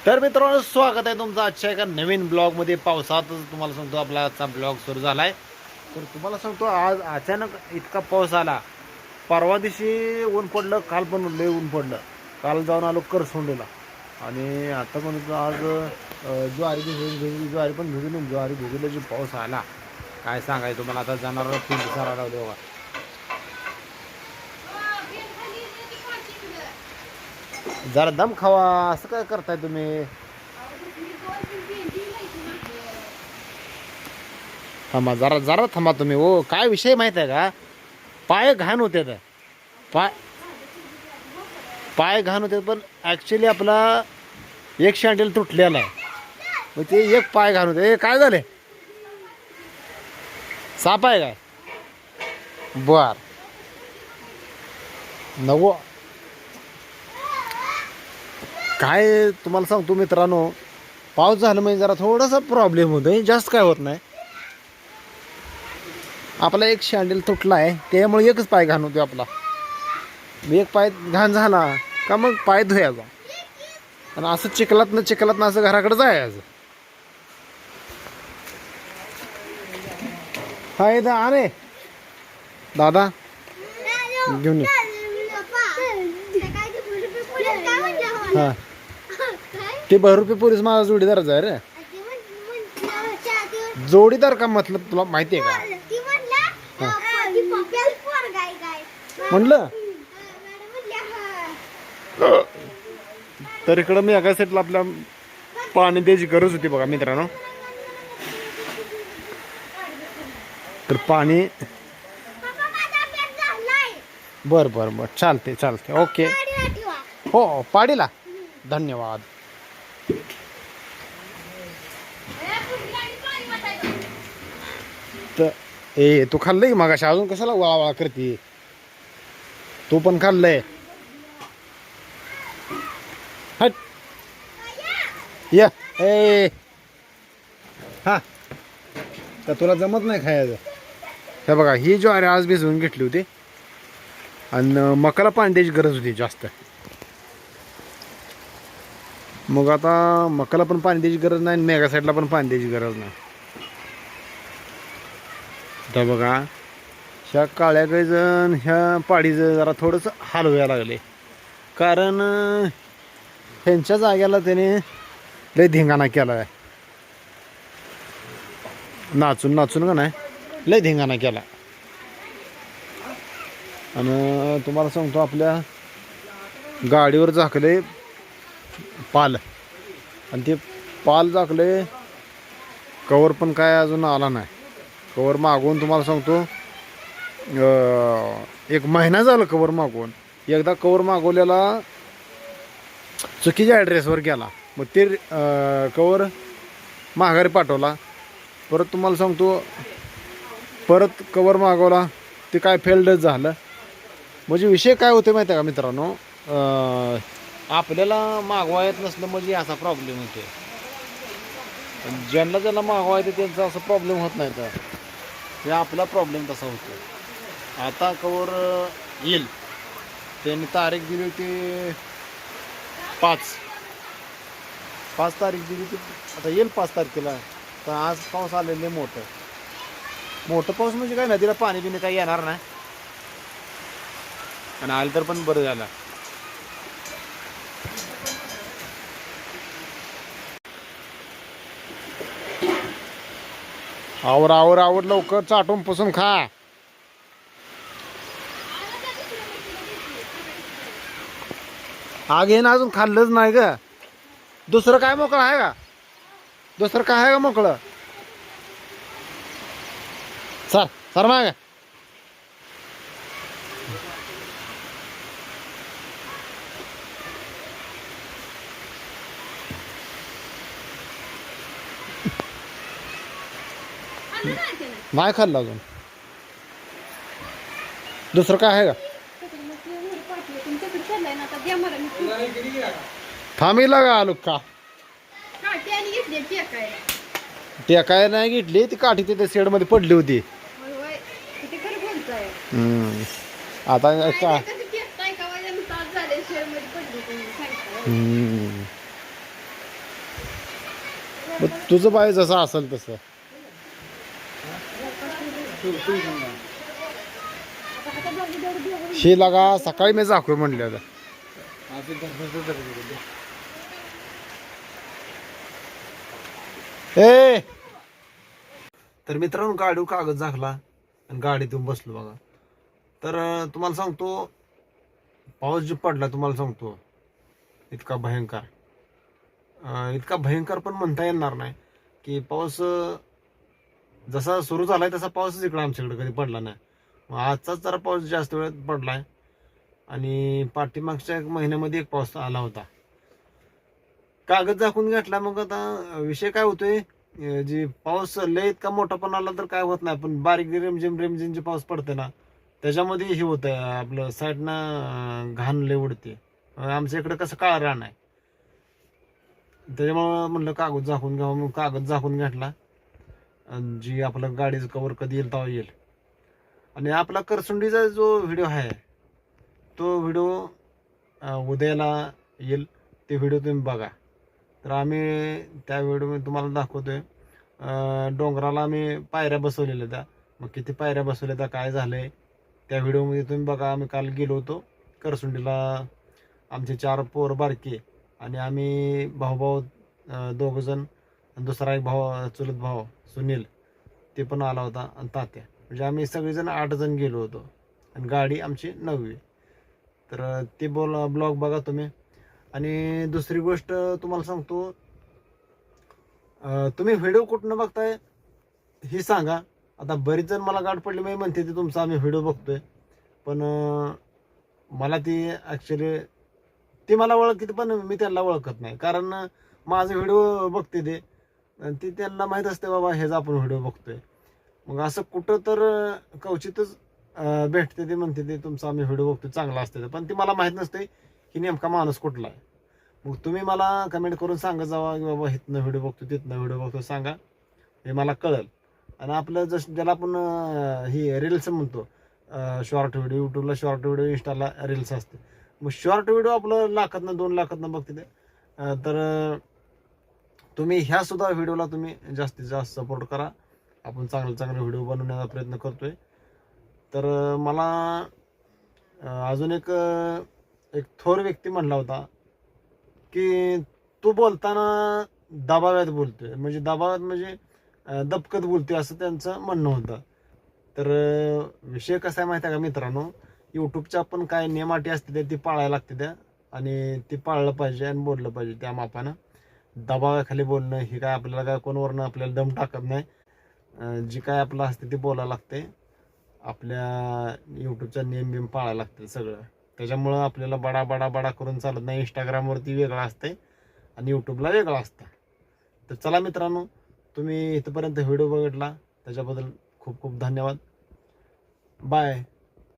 तर मित्रांनो, स्वागत आहे तुमचं आजच्या एका नवीन ब्लॉगमध्ये. पावसातच तुम्हाला सांगतो आपला आजचा ब्लॉग सुरू झाला आहे. तर तुम्हाला सांगतो आज अचानक इतका पाऊस आला. परवा दिवशी ऊन पडलं, काल पण लय ऊन पडलं. काल जाऊन आलो करसोंडीला आणि आता पण आज ज्वारी पण भिजली. ज्वारी भिजली जी पाऊस आला काय सांगायचं तुम्हाला. आता जाणार तीन दिवसाला लावले बघा. जरा दम खावा, असं काय करताय तुम्ही. थांबा जरा जरा थांबा तुम्ही. हो काय विषय माहित आहे का, पाय घाण होते. पाय पाय घाण होते, पण ॲक्च्युली आपला एक शँडल तुटलेला आहे. मग ते एक पाय घाण होते. काय झाले, साप आहे काय. बर नको. काय तुम्हाला सांगतो मित्रांनो, पाऊस झाला म्हणजे जरा थोडासा प्रॉब्लेम होतो. जास्त काय होत नाही. आपला एक शँडल तुटला आहे, त्यामुळे एकच पाय घाण होतो आपला. एक पाय घाण झाला का मग पाय धुयाचा आणि असं चिखलात ना असं घराकडे जायचं. हाय दा अरे दादा घेऊन ये. हा ते 12 रुपये पोलीस माझा जोडीदारच आहे रे. जोडीदार का मतलब तुला माहिती आहे का. म्हणलं तर इकडं मी एका साईडला आपल्या पाणी द्यायची गरज होती बघा मित्रांनो. तर पाणी बर बर बर चालते ओके. हो पाडीला धन्यवाद. तर ए तू खाल्लंय की मागाशी, अजून कशाला वाळा करते. तू पण खाल्लंय. हट या ए हा तर तुला जमत नाही खायचं. हे बघा, ही ज्वारी आज भिजवून घेतली होती आणि मकाला पाणी द्यायची गरज होती जास्त. मग आता मकाला पण पाणी द्यायची गरज नाही, मेगा साईडला पण पाणी द्यायची गरज नाही. तर बघा, ह्या काळ्या गाईजण ह्या पाडीचं जरा थोडंसं हलवायला लागले, कारण ह्यांच्या जाग्याला त्याने लय धिंगाणा केला आहे. नाचून का नाही लय धिंगाणा केला. आणि तुम्हाला सांगतो आपल्या गाडीवर झाकले पाल, आणि ते पाल झाकले कवर पण काय अजून आला नाही. कवर मागवून तुम्हाला सांगतो 1 महिना झालं कवर मागवून. एकदा कवर मागवलेला चुकीच्या ॲड्रेसवर गेला, मग ते कवर माघारी पाठवला. परत तुम्हाला सांगतो परत कवर मागवला, ते काय फेल्डच झालं. म्हणजे विषय काय होते माहिती आहे का मित्रांनो, आपल्याला मागवा येत नसलं म्हणजे असा प्रॉब्लेम होतो. ज्यांना मागवा येते त्यांचा असा प्रॉब्लेम होत नाही. तर हे आपला प्रॉब्लेम तसा होतो. आता कवर येईल, त्यांनी तारीख दिली होती 5 तारीख दिली होती. आता येईल 5 तारखेला. तर आज पाऊस आलेले मोठं पाऊस म्हणजे काय नदीला पाणी बिणी काही येणार नाही, आणि आलं तर पण बरं झालं. आवर लवकर चाटून पुसून खा. आग हे ना अजून खाल्लंच नाही ग. दुसरं काय मोकळं आहे का, दुसरं काय आहे का मोकळं. सर माग नाही खाल्लं अजून. दुसरं काय आहे का. थांबीला का आलो का. ते काय नाही घेतली, ती काठी तिथे शेड मध्ये पडली होती. आता का मग तुझं बाय जसं असेल तसं. शी लागा सकाळी मी जाखू म्हणले आता. ए तर मित्रांनो गाडीवर कागद झाकला आणि गाडीतून बसलो बघा. तर तुम्हाला सांगतो पाऊस जे पडला तुम्हाला सांगतो इतका भयंकर, इतका भयंकर पण म्हणता येणार नाही की पाऊस जसा सुरू झालाय तसा पाऊसच इकडे आमच्याकडे कधी पडला नाही. मग आजचाच जरा पाऊस जास्त वेळात पडलाय आणि पाठीमागच्या एक महिन्यामध्ये एक पाऊस आला होता. कागद झाकून घेतला. मग आता विषय काय होतोय, जी पाऊस लय इतका मोठा पण आला तर काय होत नाही, पण बारीक रिमझिम रिमझिम जे पाऊस पडते ना त्याच्यामध्ये हे होतं आपलं साईडनं घाण लय उडते. आमच्या इकडे कसं काळं रान आहे त्याच्यामुळं म्हणलं कागद झाकून घ्यावं. मग कागद झाकून घेतला. जी आपलं गाडीचं कवर कधी येईल तेव्हा येईल. आणि आपला करसुंडीचा जो व्हिडिओ आहे तो व्हिडिओ उद्याला येईल. ते व्हिडिओ तुम्ही बघा. तर आम्ही त्या व्हिडिओमध्ये तुम्हाला दाखवतोय डोंगराला आम्ही पायऱ्या बसवलेल्या त्या. मग किती पायऱ्या बसवल्या त्या काय झालंय त्या व्हिडिओमध्ये तुम्ही बघा. आम्ही काल गेलो होतो करसुंडीला. आमचे 4 पोर बारके आणि आम्ही भाऊ 2 जण, दुसरा एक भाऊ चुलत भाऊ सुनील ते पण आला होता आणि तात्या, म्हणजे आम्ही सगळेजण 8 जण गेलो होतो आणि गाडी आमची 9वी. तर ते ब्लॉग बघा तुम्ही. आणि दुसरी गोष्ट तुम्हाला सांगतो, तुम्ही व्हिडिओ कुठनं बघताय ही सांगा. आता बरीच जण मला गाठ पडली मी म्हणते ते तुमचा आम्ही व्हिडिओ बघतोय, पण मला ती ॲक्च्युली ती मला ओळखते पण मी त्यांना ओळखत नाही. कारण माझं व्हिडिओ बघते ते ती त्यांना माहीत असते बाबा ह्याचा आपण व्हिडिओ बघतोय. मग असं कुठं तर क्वचितच भेटते ते म्हणते ते तुमचा आम्ही व्हिडिओ बघतोय चांगला असते, पण ती मला माहीत नसते की नेमका माणूस कुठला आहे. मग तुम्ही मला कमेंट करून सांगत जावा की बाबा इथनं व्हिडिओ बघतो तिथनं व्हिडिओ बघतो सांगा, हे मला कळेल. आणि आपलं जसं ज्याला आपण ही रील्स म्हणतो शॉर्ट व्हिडिओ, यूट्यूबला शॉर्ट व्हिडिओ, इंस्टाला रील्स असते. मग शॉर्ट व्हिडिओ आपलं 1 लाखातनं 2 लाखातनं बघते ते. तर तुम्ही ह्या सुद्धा व्हिडिओला तुम्ही जास्तीत जास्त सपोर्ट करा. आपण चांगले चांगले व्हिडिओ बनवण्याचा प्रयत्न करतोय. तर मला अजून एक थोर व्यक्ती म्हणला होता की तू बोलताना दबाव्यात बोलतोय, म्हणजे दबावात म्हणजे दबकत बोलतोय असं त्यांचं म्हणणं होतं. तर विषय कसा आहे माहिती आहे का मित्रांनो, यूट्यूबच्या आपण काय नियम अटी असते ती पाळायला लागते त्या, आणि ती पाळलं पाहिजे आणि बोललं पाहिजे त्या मापानं. दबावाखाली बोलणं ही काय आपल्याला काय कोणवरनं आपल्याला दम टाकत नाही. जी काय आपलं असते ते बोलायला लागते. आपल्या यूट्यूबचा नियम बिम पाळायला लागते सगळं. त्याच्यामुळं आपल्याला बडा बडा बडा करून चालत नाही. इंस्टाग्रामवरती वेगळं असतंय आणि यूट्यूबला वेगळं असतं. तर चला मित्रांनो, तुम्ही इथंपर्यंत व्हिडिओ बघितला त्याच्याबद्दल खूप खूप धन्यवाद. बाय.